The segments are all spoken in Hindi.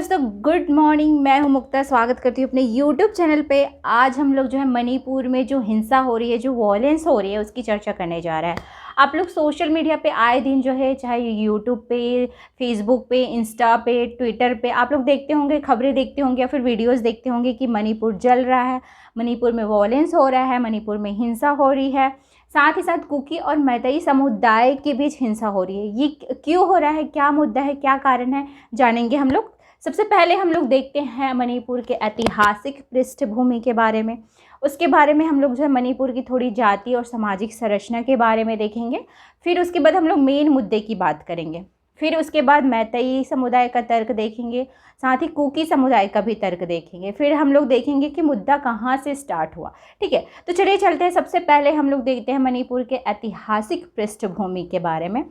दोस्तों, गुड मॉर्निंग। मैं हूं मुक्ता, स्वागत करती हूं अपने यूट्यूब चैनल पे। आज हम लोग जो है मणिपुर में जो हिंसा हो रही है, जो वॉयलेंस हो रही है, उसकी चर्चा करने जा रहा है। आप लोग सोशल मीडिया पे आए दिन जो है, चाहे यूट्यूब पे, फेसबुक पे, इंस्टा पे, ट्विटर पे, आप लोग देखते होंगे, खबरें देखते होंगे या फिर वीडियोस देखते होंगे कि मणिपुर जल रहा है, मणिपुर में वॉयलेंस हो रहा है, मणिपुर में हिंसा हो रही है। साथ ही साथ कुकी और मैतेई समुदाय के बीच हिंसा हो रही है। ये क्यों हो रहा है, क्या मुद्दा है, क्या कारण है, जानेंगे हम लोग। सबसे पहले हम लोग देखते हैं मणिपुर के ऐतिहासिक पृष्ठभूमि के बारे में। उसके बारे में हम लोग जो है मणिपुर की थोड़ी जाति और सामाजिक संरचना के बारे में देखेंगे। फिर उसके बाद हम लोग मेन मुद्दे की बात करेंगे। फिर उसके बाद मैतेई समुदाय का तर्क देखेंगे, साथ ही कुकी समुदाय का भी तर्क देखेंगे। फिर हम लोग देखेंगे कि मुद्दा कहाँ से स्टार्ट हुआ। ठीक है, तो चलिए चलते हैं। सबसे पहले हम लोग देखते हैं मणिपुर के ऐतिहासिक पृष्ठभूमि के बारे में।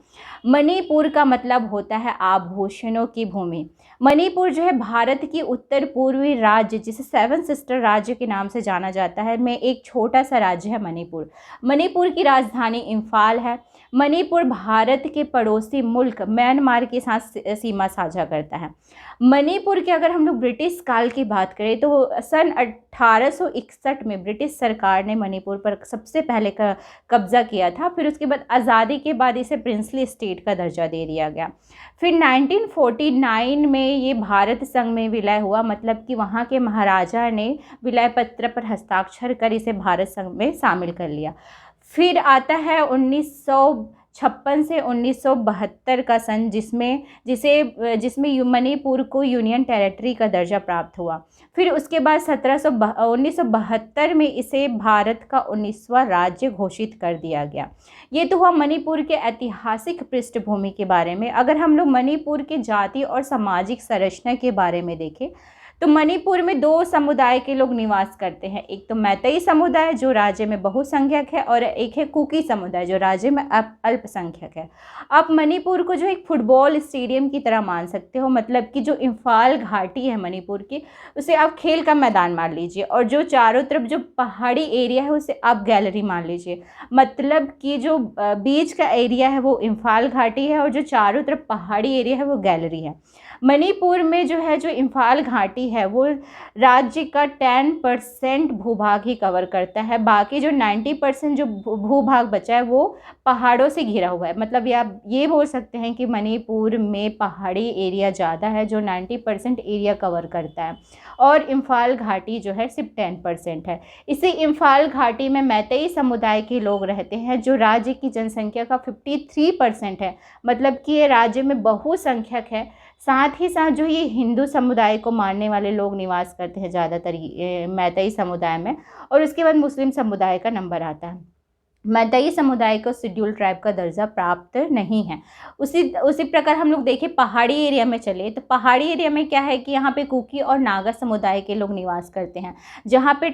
मणिपुर का मतलब होता है आभूषणों की भूमि। मणिपुर जो है भारत की उत्तर पूर्वी राज्य, जिसे सेवन सिस्टर राज्य के नाम से जाना जाता है, में एक छोटा सा राज्य है मणिपुर। मणिपुर की राजधानी इम्फाल है। मणिपुर भारत के पड़ोसी मुल्क म्यांमार के साथ सीमा साझा करता है। मणिपुर के अगर हम लोग ब्रिटिश काल की बात करें तो सन 1861 में ब्रिटिश सरकार ने मणिपुर पर सबसे पहले कब्जा किया था। फिर उसके बाद आज़ादी के बाद इसे प्रिंसली स्टेट का दर्जा दे दिया गया। फिर 1949 में ये भारत संघ में विलय हुआ, मतलब कि वहाँ के महाराजा ने विलय पत्र पर हस्ताक्षर कर इसे भारत संघ में शामिल कर लिया। फिर आता है 1956 से 1972 का सन, जिसमें मणिपुर को यूनियन टेरिटरी का दर्जा प्राप्त हुआ। फिर उसके बाद 1972 में इसे भारत का 19वां राज्य घोषित कर दिया गया। ये तो हुआ मणिपुर के ऐतिहासिक पृष्ठभूमि के बारे में। अगर हम लोग मणिपुर के जाति और सामाजिक संरचना के बारे में देखें तो मणिपुर में दो समुदाय के लोग निवास करते हैं। एक तो मैतेई समुदाय जो राज्य में बहुसंख्यक है, और एक है कुकी समुदाय जो राज्य में अल्पसंख्यक है। आप मणिपुर को जो एक फुटबॉल स्टेडियम की तरह मान सकते हो, मतलब कि जो इम्फाल घाटी है मणिपुर की, उसे आप खेल का मैदान मान लीजिए, और जो चारों तरफ जो पहाड़ी एरिया है उसे आप गैलरी मान लीजिए। मतलब कि जो बीच का एरिया है वो इम्फाल घाटी है, और जो चारों तरफ पहाड़ी एरिया है वो गैलरी है। मणिपुर में जो है, जो इम्फाल घाटी है वो राज्य का 10% भूभाग ही कवर करता है। बाकी जो 90% जो भूभाग बचा है वो पहाड़ों से घिरा हुआ है। मतलब आप ये बोल सकते हैं कि मणिपुर में पहाड़ी एरिया ज़्यादा है जो 90% एरिया कवर करता है, और इम्फाल घाटी जो है सिर्फ 10% है। इसी इम्फाल घाटी में मैतेई समुदाय के लोग रहते हैं, जो राज्य की जनसंख्या का 53% है। मतलब कि ये राज्य में बहुसंख्यक है। साथ ही साथ जो ये हिंदू समुदाय को मानने वाले लोग निवास करते हैं ज़्यादातर मैतेई समुदाय में, और उसके बाद मुस्लिम समुदाय का नंबर आता है। मैतेई समुदाय को शेड्यूल ट्राइब का दर्जा प्राप्त नहीं है। उसी प्रकार हम लोग देखें पहाड़ी एरिया में चले तो पहाड़ी एरिया में क्या है कि यहाँ पे कुकी और नागा समुदाय के लोग निवास करते हैं, जहाँ पे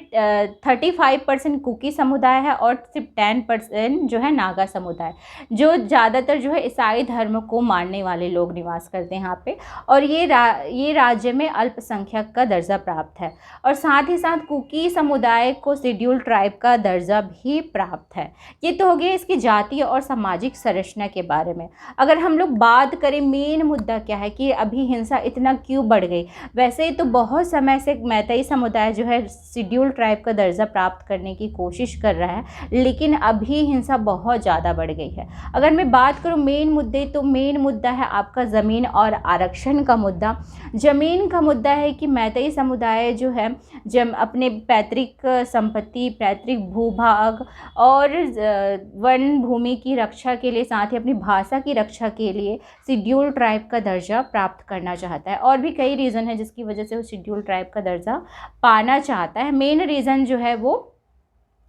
35% कुकी समुदाय है और सिर्फ 10% जो है नागा समुदाय, जो ज़्यादातर जो है ईसाई धर्म को मानने वाले लोग निवास करते हैं यहाँ पे। और ये राज्य में अल्पसंख्यक का दर्जा प्राप्त है, और साथ ही साथ कुकी समुदाय को शेड्यूल ट्राइब का दर्जा भी प्राप्त है। ये तो हो गया इसकी जातीय और सामाजिक संरचना के बारे में। अगर हम लोग बात करें मेन मुद्दा क्या है कि अभी हिंसा इतना क्यों बढ़ गई। वैसे तो बहुत समय से मैतेई समुदाय जो है शेड्यूल ट्राइब का दर्जा प्राप्त करने की कोशिश कर रहा है, लेकिन अभी हिंसा बहुत ज़्यादा बढ़ गई है। अगर मैं बात करूँ मेन मुद्दे, तो मेन मुद्दा है आपका ज़मीन और आरक्षण का मुद्दा। ज़मीन का मुद्दा है कि मैतेई समुदाय जो है जब अपने पैतृक संपत्ति, पैतृक भूभाग और वन भूमि की रक्षा के लिए, साथ ही अपनी भाषा की रक्षा के लिए शेड्यूल ट्राइब का दर्जा प्राप्त करना चाहता है। और भी कई रीज़न है जिसकी वजह से वो शेड्यूल ट्राइब का दर्जा पाना चाहता है। मेन रीज़न जो है वो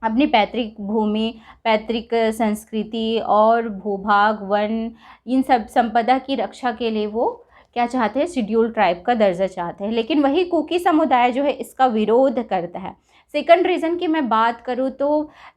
अपनी पैतृक भूमि, पैतृक संस्कृति और भूभाग, वन, इन सब संपदा की रक्षा के लिए वो क्या चाहते हैं, शेड्यूल ट्राइब का दर्जा चाहते हैं। लेकिन वही कुकी समुदाय जो है इसका विरोध करता है। सेकंड रीज़न की मैं बात करूँ तो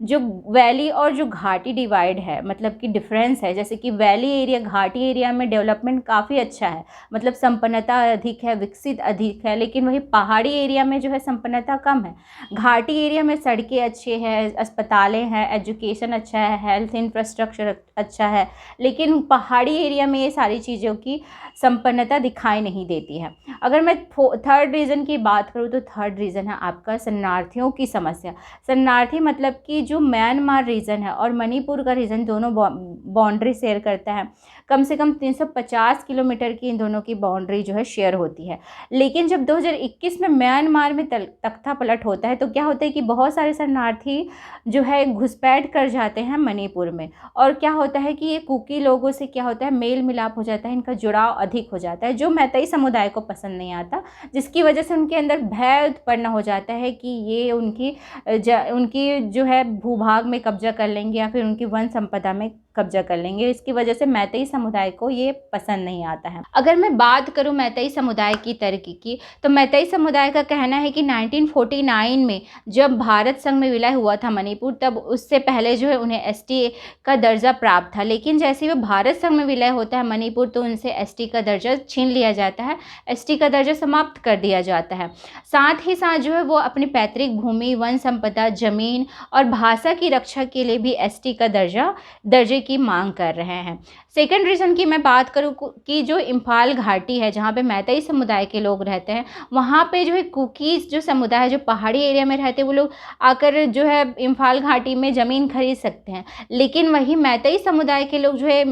जो वैली और जो घाटी डिवाइड है, मतलब कि डिफरेंस है, जैसे कि वैली एरिया, घाटी एरिया में डेवलपमेंट काफ़ी अच्छा है, मतलब संपन्नता अधिक है, विकसित अधिक है, लेकिन वही पहाड़ी एरिया में जो है संपन्नता कम है। घाटी एरिया में सड़कें अच्छी हैं, अस्पतालें हैं, एजुकेशन अच्छा है, हेल्थ इंफ्रास्ट्रक्चर अच्छा है, लेकिन पहाड़ी एरिया में ये सारी चीज़ों की संपन्नता दिखाई नहीं देती है। अगर मैं थर्ड रीज़न की बात करूँ तो थर्ड रीज़न है आपका शरणार्थियों की समस्या। शरणार्थी मतलब कि जो म्यांमार रीजन है और मणिपुर का रीजन दोनों बाउंड्री शेयर करता है, कम से कम 350 किलोमीटर की इन दोनों की बाउंड्री जो है शेयर होती है। लेकिन जब 2021 में म्यांमार में तख्ता पलट होता है तो क्या होता है कि बहुत सारे शरणार्थी जो है घुसपैठ कर जाते हैं मणिपुर में, और क्या होता है कि ये कुकी लोगों से क्या होता है, मेल मिलाप हो जाता है, इनका जुड़ाव अधिक हो जाता है, जो मैतेई समुदाय को पसंद नहीं आता, जिसकी वजह से उनके अंदर भय उत्पन्न हो जाता है कि ये उनकी जो है भूभाग में कब्जा कर लेंगे या फिर उनकी वन संपदा में कब्जा कर लेंगे। इसकी वजह से मैतेई समुदाय को ये पसंद नहीं आता है। अगर मैं बात करूं मैतेई समुदाय की तरक्की की, तो मैतेई समुदाय का कहना है कि 1949 में जब भारत संघ में विलय हुआ था मणिपुर, तब उससे पहले जो है उन्हें एसटी का दर्जा प्राप्त था, लेकिन जैसे ही वो भारत संघ में विलय होता है मणिपुर तो उनसे एसटी का दर्जा छीन लिया जाता है, एसटी का दर्जा समाप्त कर दिया जाता है। साथ ही साथ जो है वो अपनी पैतृक भूमि, वन संपदा, जमीन और भाषा की रक्षा के लिए भी एसटी का दर्जे की मांग कर रहे हैं। सेकंड रीज़न की मैं बात करूँ कि जो इम्फाल घाटी है जहाँ पे मैतेई समुदाय के लोग रहते हैं, वहाँ पे जो है कुकीज़ जो समुदाय है जो पहाड़ी एरिया में रहते हैं वो लोग आकर जो है इम्फाल घाटी में ज़मीन खरीद सकते हैं, लेकिन वही मैतेई समुदाय के लोग जो है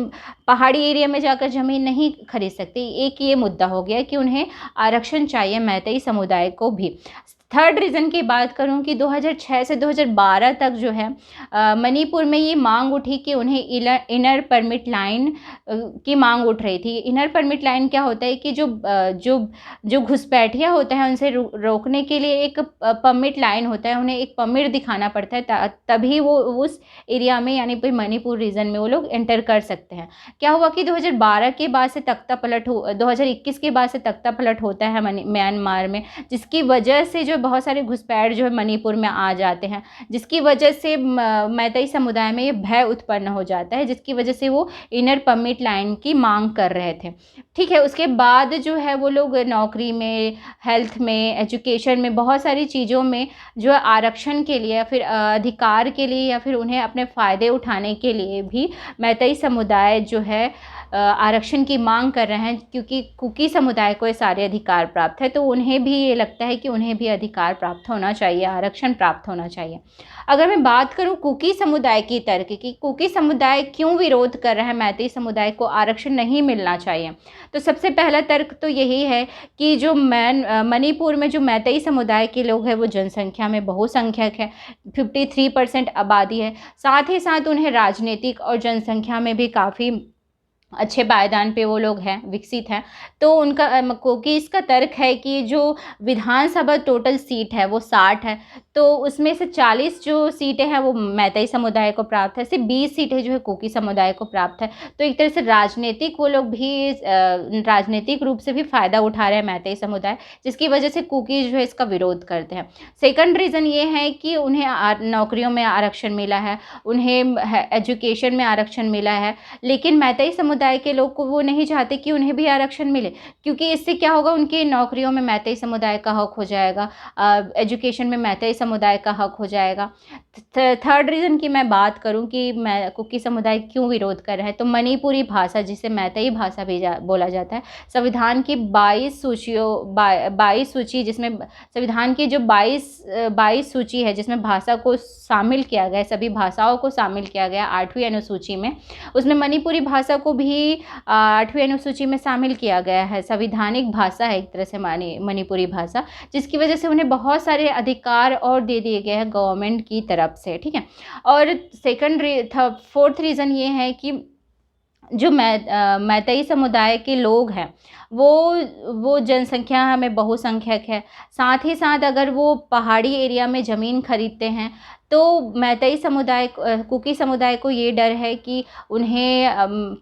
पहाड़ी एरिया में जाकर ज़मीन नहीं खरीद सकते। एक ये मुद्दा हो गया कि उन्हें आरक्षण चाहिए मैतेई समुदाय को भी। थर्ड रीज़न की बात करूं कि 2006 से 2012 तक जो है मणिपुर में ये मांग उठी कि उन्हें इनर परमिट लाइन की मांग उठ रही थी। इनर परमिट लाइन क्या होता है कि जो घुसपैठिया होता है उनसे रोकने के लिए एक परमिट लाइन होता है, उन्हें एक परमिट दिखाना पड़ता है, तभी वो उस एरिया में यानी फिर मणिपुर रीजन में वो लोग एंटर कर सकते हैं। क्या हुआ कि 2012 के बाद से तख्ता पलट 2021 के बाद से तख्ता पलट होता है म्यांमार में, जिसकी वजह से जो बहुत सारे घुसपैठ जो है मणिपुर में आ जाते हैं, जिसकी वजह से मैतेई समुदाय में ये भय उत्पन्न हो जाता है, जिसकी वजह से वो इनर परमिट लाइन की मांग कर रहे थे। ठीक है, उसके बाद जो है वो लोग नौकरी में, हेल्थ में, एजुकेशन में, बहुत सारी चीज़ों में जो है आरक्षण के लिए या फिर अधिकार के लिए या फिर उन्हें अपने फ़ायदे उठाने के लिए भी मैतेई समुदाय जो है आरक्षण की मांग कर रहे हैं, क्योंकि कुकी समुदाय को ये सारे अधिकार प्राप्त है, तो उन्हें भी ये लगता है कि उन्हें भी अधिकार प्राप्त होना चाहिए, आरक्षण प्राप्त होना चाहिए। अगर मैं बात करूं कुकी समुदाय की तर्क की, कुकी समुदाय क्यों विरोध कर रहा है मैतेई समुदाय को आरक्षण नहीं मिलना चाहिए, तो सबसे पहला तर्क तो यही है कि जो मणिपुर में जो मैतेई समुदाय के लोग हैं वो जनसंख्या में बहुसंख्यक है, 53% आबादी है। साथ ही साथ उन्हें राजनीतिक और जनसंख्या में भी काफ़ी अच्छे पायदान पे वो लोग हैं, विकसित हैं। तो उनका क्योंकि इसका तर्क है कि जो विधानसभा टोटल सीट है वो 60 है, तो उसमें से 40 जो सीटें हैं वो मैतेई समुदाय को प्राप्त है, सिर्फ 20 सीटें जो है कुकी समुदाय को प्राप्त है। तो एक तरह से राजनीतिक वो लोग भी राजनीतिक रूप से भी फ़ायदा उठा रहे हैं मैतेई समुदाय, जिसकी वजह से कुकी जो है इसका विरोध करते हैं। सेकंड रीज़न ये है कि उन्हें नौकरियों में आरक्षण मिला है, उन्हें एजुकेशन में आरक्षण मिला है, लेकिन मैतेई समुदाय के लोग को वो नहीं चाहते कि उन्हें भी आरक्षण मिले, क्योंकि इससे क्या होगा, उनकी नौकरियों में मैतेई समुदाय का हक हो जाएगा, एजुकेशन में मैतेई समुदाय का हक हो जाएगा। थर्ड रीज़न की मैं बात करूं कि कुकी समुदाय क्यों विरोध कर रहे हैं, तो मणिपुरी भाषा जिसे मैतेई भाषा भी बोला जाता है, संविधान की 22 सूची, जिसमें संविधान की जो 22 सूची है जिसमें भाषा को शामिल किया गया, सभी भाषाओं को शामिल किया गया 8वीं अनुसूची में, उसमें मणिपुरी भाषा को भी 8वीं अनुसूची में शामिल किया गया है। संवैधानिक भाषा है एक तरह से मणिपुरी भाषा, जिसकी वजह से उन्हें बहुत सारे अधिकार और दे दिए गए हैं गवर्नमेंट की तरफ से। ठीक है, और फोर्थ रीज़न ये है कि जो मैतेई समुदाय के लोग हैं वो जनसंख्या में बहुसंख्यक है। साथ ही साथ अगर वो पहाड़ी एरिया में ज़मीन खरीदते हैं तो मैतेई समुदाय कुकी समुदाय को ये डर है कि उन्हें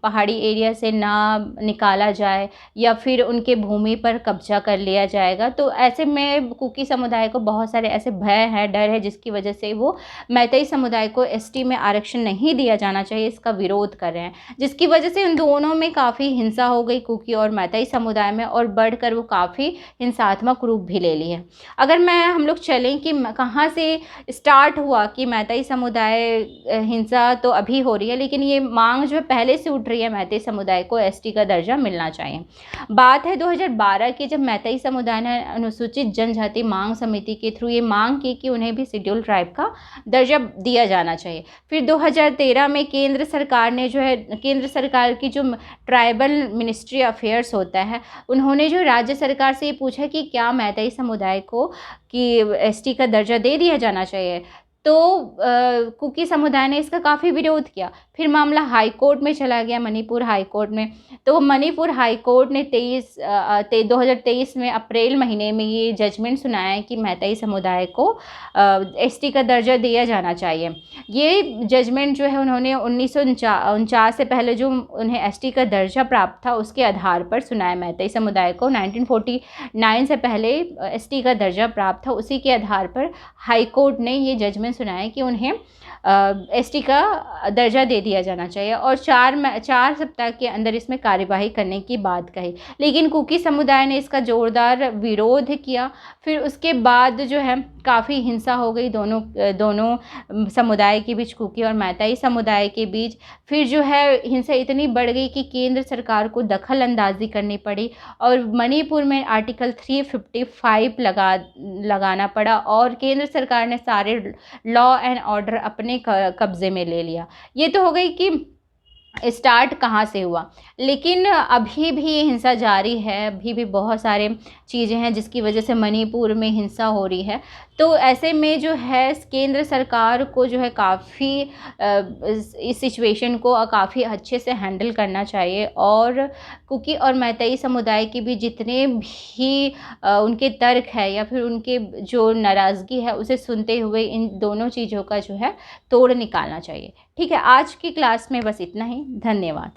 पहाड़ी एरिया से ना निकाला जाए या फिर उनके भूमि पर कब्जा कर लिया जाएगा। तो ऐसे में कुकी समुदाय को बहुत सारे ऐसे भय हैं, डर है, जिसकी वजह से वो मैतेई समुदाय को एसटी में आरक्षण नहीं दिया जाना चाहिए, इसका विरोध कर रहे हैं, जिसकी वजह से उन दोनों में काफ़ी हिंसा हो गई, कुकी और मैतेई समुदाय में, और बढ़कर वो काफ़ी हिंसात्मक रूप भी ले ली है। अगर हम लोग चलें कि कहाँ से स्टार्ट हुआ कि मैतेई समुदाय हिंसा तो अभी हो रही है, लेकिन ये मांग जो है पहले से उठ रही है, मैतेई समुदाय को एसटी का दर्जा मिलना चाहिए। बात है 2012 की, जब मैतेई समुदाय ने अनुसूचित जनजाति मांग समिति के थ्रू ये मांग की कि उन्हें भी शेड्यूल ट्राइब का दर्जा दिया जाना चाहिए। फिर 2013 में केंद्र सरकार ने जो है, केंद्र सरकार की जो ट्राइबल मिनिस्ट्री अफेयर्स होता है, उन्होंने जो राज्य सरकार से ये पूछा कि क्या मैतेई समुदाय को कि एसटी का दर्जा दे दिया जाना चाहिए। तो कुकी समुदाय ने इसका काफ़ी विरोध किया। फिर मामला हाई कोर्ट में चला गया, मणिपुर हाई कोर्ट में। तो मणिपुर हाई कोर्ट ने 2023 में अप्रैल महीने में ये जजमेंट सुनाया है कि मैतेई समुदाय को एसटी का दर्जा दिया जाना चाहिए। ये जजमेंट जो है उन्होंने 1949 से पहले जो उन्हें एसटी का दर्जा प्राप्त था उसके आधार पर सुनाया। मैतेई समुदाय को 1949 से पहले एसटी का दर्जा प्राप्त था, उसी के आधार पर हाई कोर्ट ने ये जजमेंट सुनाया कि उन्हें एसटी का दर्जा दे दिया जाना चाहिए, और 4 सप्ताह के अंदर इसमें कार्यवाही करने की बात कही। लेकिन कुकी समुदाय ने इसका जोरदार विरोध किया। फिर उसके बाद जो है काफ़ी हिंसा हो गई दोनों समुदाय के बीच, कुकी और मैतेई समुदाय के बीच। फिर जो है हिंसा इतनी बढ़ गई कि केंद्र सरकार को दखल अंदाजी करनी पड़ी और मणिपुर में आर्टिकल 355 लगाना पड़ा, और केंद्र सरकार ने सारे लॉ एंड ऑर्डर अपने कब्जे में ले लिया। ये तो हो गई कि स्टार्ट कहाँ से हुआ, लेकिन अभी भी ये हिंसा जारी है। अभी भी बहुत सारे चीज़ें हैं जिसकी वजह से मणिपुर में हिंसा हो रही है। तो ऐसे में जो है केंद्र सरकार को जो है काफ़ी इस सिचुएशन को काफ़ी अच्छे से हैंडल करना चाहिए, और कुकी और मैतेई समुदाय के भी जितने भी उनके तर्क है या फिर उनके जो नाराज़गी है उसे सुनते हुए इन दोनों चीज़ों का जो है तोड़ निकालना चाहिए। ठीक है, आज की क्लास में बस इतना ही। धन्यवाद।